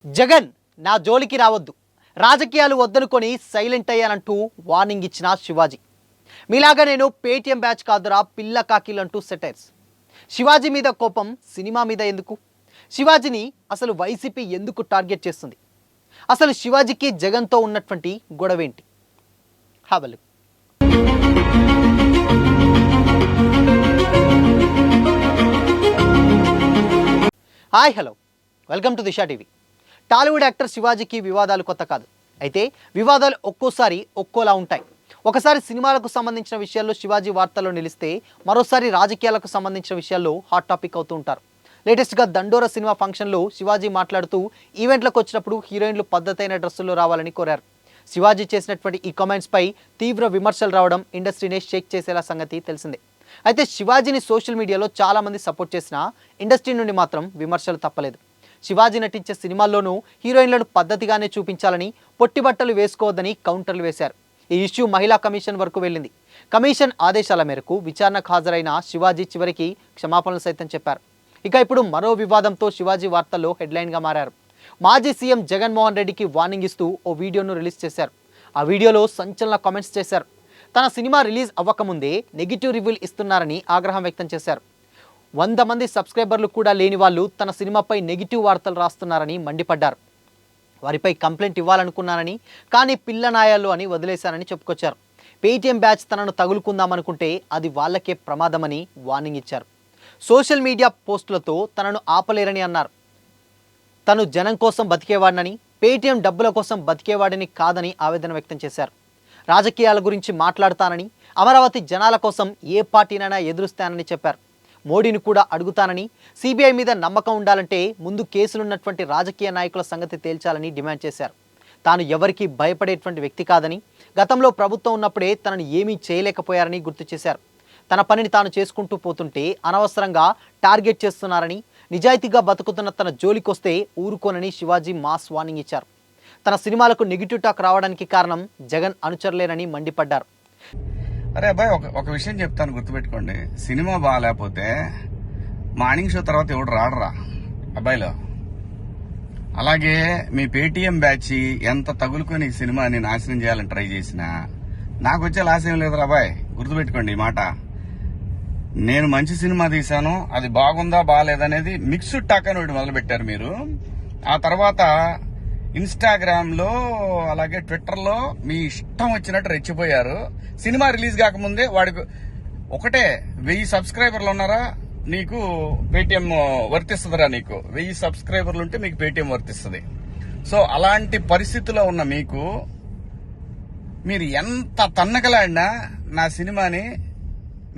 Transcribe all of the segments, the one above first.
జగన్ నా జోలికి రావద్దు, రాజకీయాలు వద్దనుకొని సైలెంట్ అయ్యానంటూ వార్నింగ్ ఇచ్చిన శివాజీ. మీలాగా నేను పేటీఎం బ్యాచ్ కాదురా పిల్ల కాకిలంటూ సెటైర్స్. శివాజీ మీద కోపం సినిమా మీద ఎందుకు? శివాజీని అసలు వైసీపీ ఎందుకు టార్గెట్ చేస్తుంది? అసలు శివాజీకి జగన్తో ఉన్నటువంటి గొడవేంటి? హవలు hi hello, welcome to Disha TV. Tollywood actor శివాజీకి వివాదాలు కొత్త కాదు. అయితే వివాదాలు ఒక్కోసారి ఒక్కోలా ఉంటాయి. ఒకసారి సినిమాలకు సంబంధించిన విషయాల్లో శివాజీ వార్తల్లో నిలిస్తే, మరోసారి రాజకీయాలకు సంబంధించిన విషయాల్లో హాట్ టాపిక్ అవుతూ ఉంటారు. లేటెస్ట్గా దండోర సినిమా ఫంక్షన్లో శివాజీ మాట్లాడుతూ ఈవెంట్లకు వచ్చినప్పుడు హీరోయిన్లు పద్ధతైన డ్రెస్సుల్లో రావాలని కోరారు. శివాజీ చేసినటువంటి ఈ కామెంట్స్పై తీవ్ర విమర్శలు రావడం ఇండస్ట్రీనే షేక్ చేసేలా సంగతి తెలిసిందే. అయితే శివాజీని సోషల్ మీడియాలో చాలామంది సపోర్ట్ చేసినా ఇండస్ట్రీ నుండి మాత్రం విమర్శలు తప్పలేదు. శివాజీ నటించే సినిమాల్లోనూ హీరోయిన్లను పద్ధతిగానే చూపించాలని, పొట్టి బట్టలు వేసుకోవద్దని కౌంటర్లు వేశారు. ఈ ఇష్యూ మహిళా కమిషన్ వరకు వెళ్ళింది. కమిషన్ ఆదేశాల మేరకు విచారణకు హాజరైన శివాజీ చివరికి క్షమాపణలు సైతం చెప్పారు. ఇక ఇప్పుడు మరో వివాదంతో శివాజీ వార్తల్లో హెడ్లైన్గా మారారు. మాజీ సీఎం జగన్మోహన్ రెడ్డికి వార్నింగ్ ఇస్తూ ఓ వీడియోను రిలీజ్ చేశారు. ఆ వీడియోలో సంచలన కామెంట్స్ చేశారు. తన సినిమా రిలీజ్ అవ్వకముందే నెగిటివ్ రివ్యూలు ఇస్తున్నారని ఆగ్రహం వ్యక్తం చేశారు. 100 మంది సబ్స్క్రైబర్లు కూడా లేని వాళ్ళు తన సినిమాపై నెగిటివ్ వార్తలు రాస్తున్నారని మండిపడ్డారు. వారిపై కంప్లైంట్ ఇవ్వాలనుకున్నానని, కానీ పిల్ల నాయాలు అని వదిలేశానని చెప్పుకొచ్చారు. పేటీఎం బ్యాచ్ తనను తగులుకుందామనుకుంటే అది వాళ్ళకే ప్రమాదమని వార్నింగ్ ఇచ్చారు. సోషల్ మీడియా పోస్టులతో తనను ఆపలేరని అన్నారు. తను జనం కోసం బతికేవాడినని, పేటీఎం డబ్బుల కోసం బతికేవాడిని కాదని ఆవేదన వ్యక్తం చేశారు. రాజకీయాల గురించి మాట్లాడతానని, అమరావతి జనాల కోసం ఏ పార్టీనైనా ఎదురుస్తానని చెప్పారు. మోడీని కూడా అడుగుతానని, సిబిఐ మీద నమ్మకం ఉండాలంటే ముందు కేసులున్నటువంటి రాజకీయ నాయకుల సంగతి తేల్చాలని డిమాండ్ చేశారు. తాను ఎవరికీ భయపడేటువంటి వ్యక్తి కాదని, గతంలో ప్రభుత్వం ఉన్నప్పుడే తనను ఏమీ చేయలేకపోయారని గుర్తు చేశారు. తన పనిని తాను చేసుకుంటూ పోతుంటే అనవసరంగా టార్గెట్ చేస్తున్నారని, నిజాయితీగా బతుకుతున్న తన జోలికొస్తే ఊరుకోనని శివాజీ మాస్ వార్నింగ్ ఇచ్చారు. తన సినిమాలకు నెగిటివ్ టాక్ రావడానికి కారణం జగన్ అనుచరులేనని మండిపడ్డారు. అరే అబ్బాయి, ఒక విషయం చెప్తాను, గుర్తుపెట్టుకోండి. సినిమా బాగాలేకపోతే మార్నింగ్ షో తర్వాత ఎవడు రాడరా అబ్బాయిలో. అలాగే మీ పేటీఎం బ్యాచ్ ఎంత తగులుకొని ఈ సినిమాని నాశనం చేయాలని ట్రై చేసినా నాకు వచ్చే లాస్ ఏం లేదురా అబ్బాయి, గుర్తుపెట్టుకోండి ఈ మాట. నేను మంచి సినిమా తీశాను, అది బాగుందా బాగాలేదనేది మిక్స్డ్ టాక్ అని ఒకటి మొదలుపెట్టారు మీరు. ఆ తర్వాత ఇన్స్టాగ్రామ్ లో అలాగే ట్విట్టర్ లో మీ ఇష్టం వచ్చినట్టు రెచ్చిపోయారు. సినిమా రిలీజ్ కాకముందే వాడికి ఒకటే 1000 సబ్స్క్రైబర్లు ఉన్నారా నీకు పేటీఎం వర్తిస్తుందిరా, నీకు 1000 సబ్స్క్రైబర్లు ఉంటే మీకు పేటీఎం వర్తిస్తుంది. సో అలాంటి పరిస్థితిలో ఉన్న మీకు మీరు ఎంత తన్నకలాడినా నా సినిమాని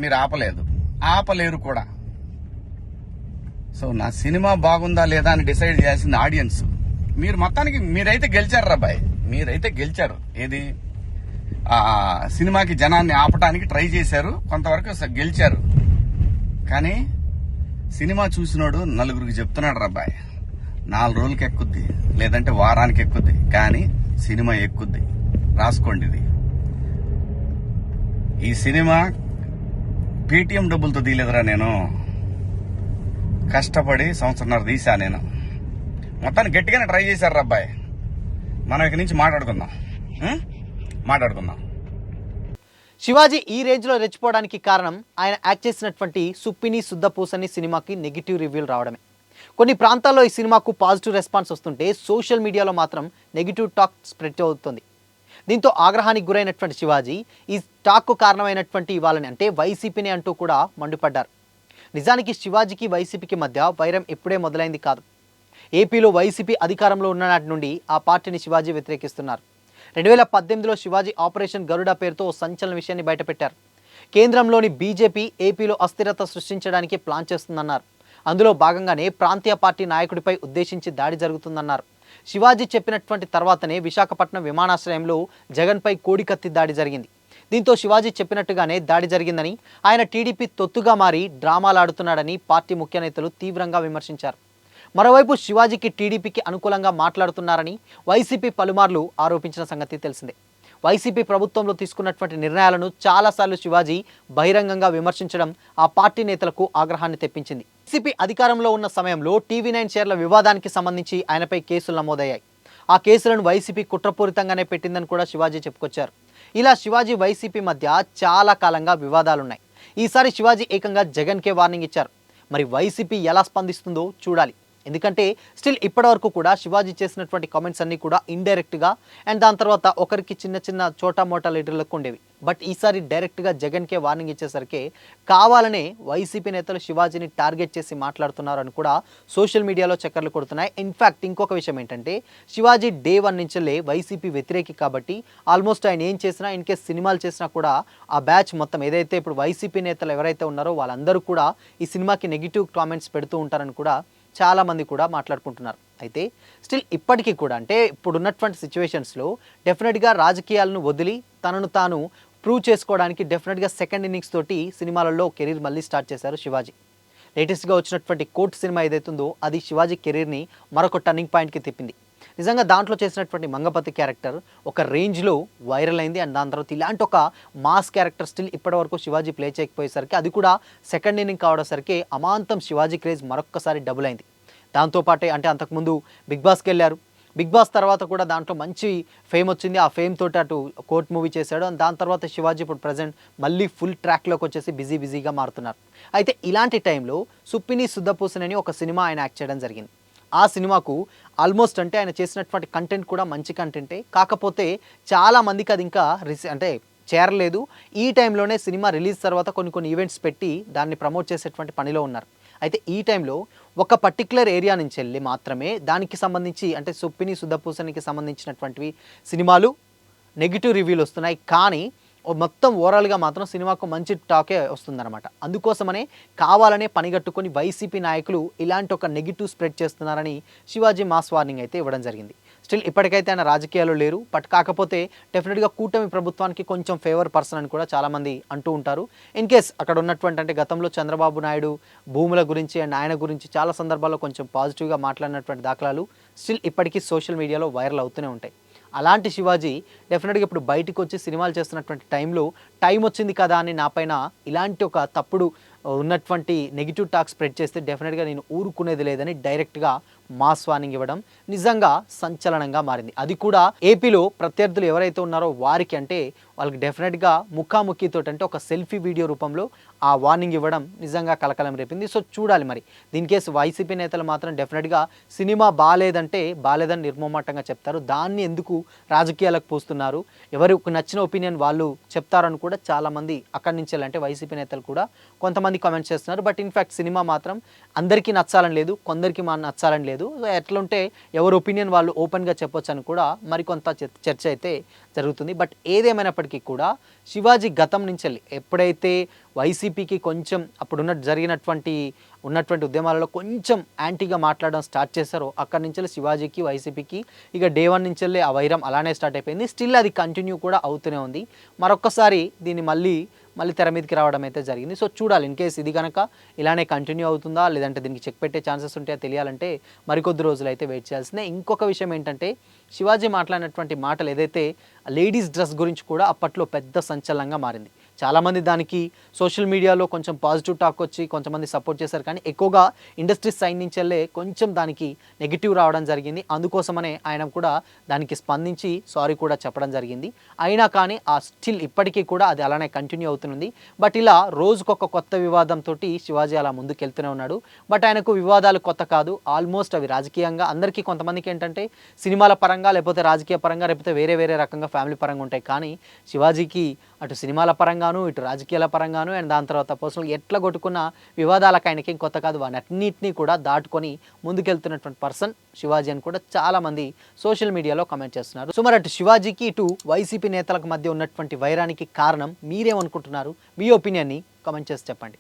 మీరు ఆపలేరు కూడా. సో నా సినిమా బాగుందా లేదా అని డిసైడ్ చేయాల్సింది ఆడియన్స్. మీరు మొత్తానికి మీరైతే గెలిచారు రాబాయ్, మీరైతే గెలిచారు. ఏది సినిమాకి జనాన్ని ఆపడానికి ట్రై చేశారు, కొంతవరకు గెలిచారు. కానీ సినిమా చూసినోడు నలుగురికి చెప్తున్నాడు రాబాయ్, 4 రోజులకి ఎక్కుద్ది, లేదంటే వారానికి ఎక్కుద్ది, కానీ సినిమా ఎక్కుద్ది. రాసుకోండి ఇది. ఈ సినిమా పేటీఎం డబ్బులతో తీయలేదురా, నేను కష్టపడి 1.5 సంవత్సరం తీసా. నేను మొత్తాన్ని గట్టిగానే ట్రై చేశారు అబ్బాయి. మనం ఇక్కడి నుంచి మాట్లాడుకుందాం. శివాజీ ఈ రేంజ్లో రెచ్చిపోవడానికి కారణం ఆయన యాక్ట్ చేసినటువంటి సుప్పిని శుద్ధపూసని సినిమాకి నెగిటివ్ రివ్యూలు రావడమే. కొన్ని ప్రాంతాల్లో ఈ సినిమాకు పాజిటివ్ రెస్పాన్స్ వస్తుంటే సోషల్ మీడియాలో మాత్రం నెగిటివ్ టాక్ స్ప్రెడ్ అవుతుంది. దీంతో ఆగ్రహానికి గురైనటువంటి శివాజీ ఈ టాక్కు కారణమైనటువంటి వాళ్ళని అంటే వైసీపీని అంటూ కూడా మండిపడ్డారు. నిజానికి శివాజీకి వైసీపీకి మధ్య వైరం ఎప్పుడే మొదలైంది కాదు. ఏపీలో వైసీపీ అధికారంలో ఉన్న నాటి నుండి ఆ పార్టీని శివాజీ వ్యతిరేకిస్తున్నారు. 2018లో శివాజీ ఆపరేషన్ గరుడ పేరుతో సంచలన విషయాన్ని బయటపెట్టారు. కేంద్రంలోని బీజేపీ ఏపీలో అస్థిరత సృష్టించడానికి ప్లాన్ చేస్తుందన్నారు. అందులో భాగంగానే ప్రాంతీయ పార్టీ నాయకుడిపై ఉద్దేశించి దాడి జరుగుతుందన్నారు. శివాజీ చెప్పినటువంటి తర్వాతనే విశాఖపట్నం విమానాశ్రయంలో జగన్పై కోడికత్తి దాడి జరిగింది. దీంతో శివాజీ చెప్పినట్టుగానే దాడి జరిగిందని, ఆయన టీడీపీ తొత్తుగా మారి డ్రామాలాడుతున్నాడని పార్టీ ముఖ్య నేతలు తీవ్రంగా విమర్శించారు. మరోవైపు శివాజీకి టీడీపీకి అనుకూలంగా మాట్లాడుతున్నారని వైసీపీ పలుమార్లు ఆరోపించిన సంగతి తెలిసిందే. వైసీపీ ప్రభుత్వంలో తీసుకున్నటువంటి నిర్ణయాలను చాలాసార్లు శివాజీ బహిరంగంగా విమర్శించడం ఆ పార్టీ నేతలకు ఆగ్రహాన్ని తెప్పించింది. వైసీపీ అధికారంలో ఉన్న సమయంలో టీవీ9 షేర్ల వివాదానికి సంబంధించి ఆయనపై కేసులు నమోదయ్యాయి. ఆ కేసులను వైసీపీ కుట్రపూరితంగానే పెట్టిందని కూడా శివాజీ చెప్పుకొచ్చారు. ఇలా శివాజీ వైసీపీ మధ్య చాలా కాలంగా వివాదాలున్నాయి. ఈసారి శివాజీ ఏకంగా జగన్కే వార్నింగ్ ఇచ్చారు. మరి వైసీపీ ఎలా స్పందిస్తుందో చూడాలి. ఎందుకంటే స్టిల్ ఇప్పటివరకు కూడా శివాజీ చేసినటువంటి కామెంట్స్ అన్నీ కూడా ఇండైరెక్ట్గా అండ్ దాని తర్వాత ఒకరికి చిన్న చిన్న చోటా మోటా లీడర్లకు ఉండేవి. బట్ ఈసారి డైరెక్ట్గా జగన్కే వార్నింగ్ ఇచ్చేసరికి కావాలనే వైసీపీ నేతలు శివాజీని టార్గెట్ చేసి మాట్లాడుతున్నారని కూడా సోషల్ మీడియాలో చక్కర్లు కొడుతున్నాయి. ఇన్ఫ్యాక్ట్ ఇంకొక విషయం ఏంటంటే శివాజీ డే 1 నుంచే వైసీపీ వ్యతిరేకి కాబట్టి ఆల్మోస్ట్ ఆయన ఏం చేసినా ఇన్ కేస్ సినిమాలు చేసినా కూడా ఆ బ్యాచ్ మొత్తం ఏదైతే ఇప్పుడు వైసీపీ నేతలు ఎవరైతే ఉన్నారో వాళ్ళందరూ కూడా ఈ సినిమాకి నెగిటివ్ కామెంట్స్ పెడుతూ ఉంటారని కూడా చాలామంది కూడా మాట్లాడుకుంటున్నారు. అయితే స్టిల్ ఇప్పటికీ కూడా అంటే ఇప్పుడున్నటువంటి సిచ్యువేషన్స్లో డెఫినెట్గా రాజకీయాలను వదిలి తనను తాను ప్రూవ్ చేసుకోవడానికి డెఫినెట్గా సెకండ్ ఇన్నింగ్స్ తోటి సినిమాలలో కెరీర్ మళ్ళీ స్టార్ట్ చేశారు శివాజీ. లేటెస్ట్గా వచ్చినటువంటి కోర్ట్ సినిమా ఏదైతుందో అది శివాజీ కెరీర్ని మరొక టర్నింగ్ పాయింట్కి తిప్పింది. నిజంగా దాంట్లో చేసినటువంటి మంగపతి క్యారెక్టర్ ఒక రేంజ్లో వైరల్ అయింది. అండ్ దాని తర్వాత ఇలాంటి ఒక మాస్ క్యారెక్టర్ స్టిల్ ఇప్పటివరకు శివాజీ ప్లే చేయకపోయేసరికి అది కూడా సెకండ్ ఇన్నింగ్ కావడసరికి అమాంతం శివాజీ క్రేజ్ మరొక్కసారి డబుల్ అయింది. దాంతోపాటే అంటే అంతకుముందు బిగ్ బాస్కి వెళ్ళారు. బిగ్ బాస్ తర్వాత కూడా దాంట్లో మంచి ఫేమ్ వచ్చింది. ఆ ఫేమ్ తోటి అటు కోర్ట్ మూవీ చేశాడు. దాని తర్వాత శివాజీ ఇప్పుడు ప్రజెంట్ మళ్ళీ ఫుల్ ట్రాక్లోకి వచ్చేసి బిజీగా మారుతున్నారు. అయితే ఇలాంటి టైంలో సుప్పిని సుద్దపూసన్ అని ఒక సినిమా ఆయన యాక్ట్ చేయడం జరిగింది. ఆ సినిమాకు ఆల్మోస్ట్ అంటే ఆయన చేసినటువంటి కంటెంట్ కూడా మంచి కంటెంటే, కాకపోతే చాలామందికి అది ఇంకా అంటే చేరలేదు. ఈ టైంలోనే సినిమా రిలీజ్ తర్వాత కొన్ని ఈవెంట్స్ పెట్టి దాన్ని ప్రమోట్ చేసేటువంటి పనిలో ఉన్నారు. అయితే ఈ టైంలో ఒక పర్టికులర్ ఏరియా నుంచి వెళ్ళి మాత్రమే దానికి సంబంధించి అంటే సుప్పిని సుద్దపూసనికి సంబంధించినటువంటివి సినిమాలు నెగిటివ్ రివ్యూలు వస్తున్నాయి. కానీ మొత్తం ఓవరాల్గా మాత్రం సినిమాకు మంచి టాకే వస్తుందన్నమాట. అందుకోసమనే కావాలనే పనిగట్టుకొని వైసీపీ నాయకులు ఇలాంటి ఒక నెగిటివ్ స్ప్రెడ్ చేస్తున్నారని శివాజీ మాస్ వార్నింగ్ అయితే ఇవ్వడం జరిగింది. స్టిల్ ఇప్పటికైతే ఆయన రాజకీయాల్లో లేరు. బట్ కాకపోతే డెఫినెట్గా కూటమి ప్రభుత్వానికి కొంచెం ఫేవర్ పర్సన్ అని కూడా చాలామంది అంటూ ఉంటారు. ఇన్ కేస్ అక్కడ ఉన్నటువంటి అంటే గతంలో చంద్రబాబు నాయుడు భూముల గురించి అండ్ ఆయన గురించి చాలా సందర్భాల్లో కొంచెం పాజిటివ్గా మాట్లాడినటువంటి దాఖలాలు స్టిల్ ఇప్పటికీ సోషల్ మీడియాలో వైరల్ అవుతూనే ఉంటాయి. అలాంటి శివాజీ డెఫినెట్గా ఇప్పుడు బయటకు వచ్చి సినిమాలు చేస్తున్నటువంటి టైంలో టైం వచ్చింది కదా అని నాపైన ఇలాంటి ఒక తప్పుడు ఉన్నటువంటి నెగిటివ్ టాక్ స్ప్రెడ్ చేస్తే డెఫినెట్గా నేను ఊరుకునేది లేదని డైరెక్ట్గా మాస్ వార్నింగ్ ఇవ్వడం నిజంగా సంచలనంగా మారింది. అది కూడా ఏపీలో ప్రత్యర్థులు ఎవరైతే ఉన్నారో వారికి అంటే వాళ్ళకి డెఫినెట్గా ముఖాముఖితో అంటే ఒక సెల్ఫీ వీడియో రూపంలో ఆ వార్నింగ్ ఇవ్వడం నిజంగా కలకలం రేపింది. సో చూడాలి మరి దీని కేసు వైసీపీ నేతలు మాత్రం డెఫినెట్గా సినిమా బాగాలేదంటే బాగాలేదని నిర్మోమాటంగా చెప్తారు. దాన్ని ఎందుకు రాజకీయాలకు పోస్తున్నారు, ఎవరికి నచ్చిన ఒపీనియన్ వాళ్ళు చెప్తారని కూడా చాలామంది అక్కడి నుంచి అంటే వైసీపీ నేతలు కూడా కొంతమంది కామెంట్స్ చేస్తున్నారు. బట్ ఇన్ఫ్యాక్ట్ సినిమా మాత్రం అందరికీ నచ్చాలని లేదు, కొందరికి నచ్చాలని లేదు. ఎట్లుంటే ఎవరి ఒపీనియన్ వాళ్ళు ఓపెన్గా చెప్పొచ్చు అని కూడా మరికొంత చర్చ అయితే జరుగుతుంది. బట్ ఏదేమైనప్పటికీ కూడా శివాజీ గతం నుంచి ఎప్పుడైతే వైసీపీకి కొంచెం అప్పుడు జరిగినటువంటి ఉద్యమాలలో కొంచెం యాంటీగా మాట్లాడడం స్టార్ట్ చేశారో అక్కడి నుంచి శివాజీకి వైసీపీకి ఇక డే 1 నుంచి ఆ వైరం అలానే స్టార్ట్ అయిపోయింది. స్టిల్ అది కంటిన్యూ కూడా అవుతూనే ఉంది. మరొక్కసారి దీన్ని మళ్ళీ తెర మీదకి రావడం అయితే జరిగింది. సో చూడాలి ఇన్ కేస్ ఇది కనుక ఇలానే కంటిన్యూ అవుతుందా లేదంటే దీనికి చెక్ పెట్టే ఛాన్సెస్ ఉంటాయో తెలియాలంటే మరికొద్ది రోజులు అయితే వెయిట్ చేయాల్సిందే. ఇంకొక విషయం ఏంటంటే శివాజీ మాట్లాడినటువంటి మాటలు ఏదైతే లేడీస్ డ్రెస్ గురించి కూడా అప్పట్లో పెద్ద సంచలనంగా మారింది. చాలామంది దానికి సోషల్ మీడియాలో కొంచెం పాజిటివ్ టాక్ వచ్చి కొంతమంది సపోర్ట్ చేశారు. కానీ ఎక్కువగా ఇండస్ట్రీ సైడ్ నుంచి కొంచెం దానికి నెగిటివ్ రావడం జరిగింది. అందుకోసమనే ఆయన కూడా దానికి స్పందించి సారీ కూడా చెప్పడం జరిగింది. అయినా కానీ ఆ స్టిల్ ఇప్పటికీ కూడా అది అలానే కంటిన్యూ అవుతుంది. బట్ ఇలా రోజుకొక కొత్త వివాదంతో శివాజీ అలా ముందుకెళ్తూనే ఉన్నాడు. బట్ ఆయనకు వివాదాలు కొత్త కాదు, ఆల్మోస్ట్ అవి రాజకీయంగా అందరికీ కొంతమందికి ఏంటంటే సినిమాల పరంగా లేకపోతే రాజకీయ పరంగా లేకపోతే వేరే రకంగా ఫ్యామిలీ పరంగా ఉంటాయి. కానీ శివాజీకి అటు సినిమాల పరంగాను ఇటు రాజకీయాల పరంగాను అండ్ దాని తర్వాత పర్సనల్గా ఎట్లా కొట్టుకున్న వివాదాలకు ఆయనకేం కొత్త కాదు. వాటన్నిటినీ కూడా దాటుకొని ముందుకెళ్తున్నటువంటి పర్సన్ శివాజీ అని కూడా చాలామంది సోషల్ మీడియాలో కామెంట్ చేస్తున్నారు. సో మరి అటు శివాజీకి ఇటు వైసీపీ నేతలకు మధ్య ఉన్నటువంటి వైరానికి కారణం మీరేమనుకుంటున్నారు? మీ ఒపీనియన్ని కామెంట్ చేసి చెప్పండి.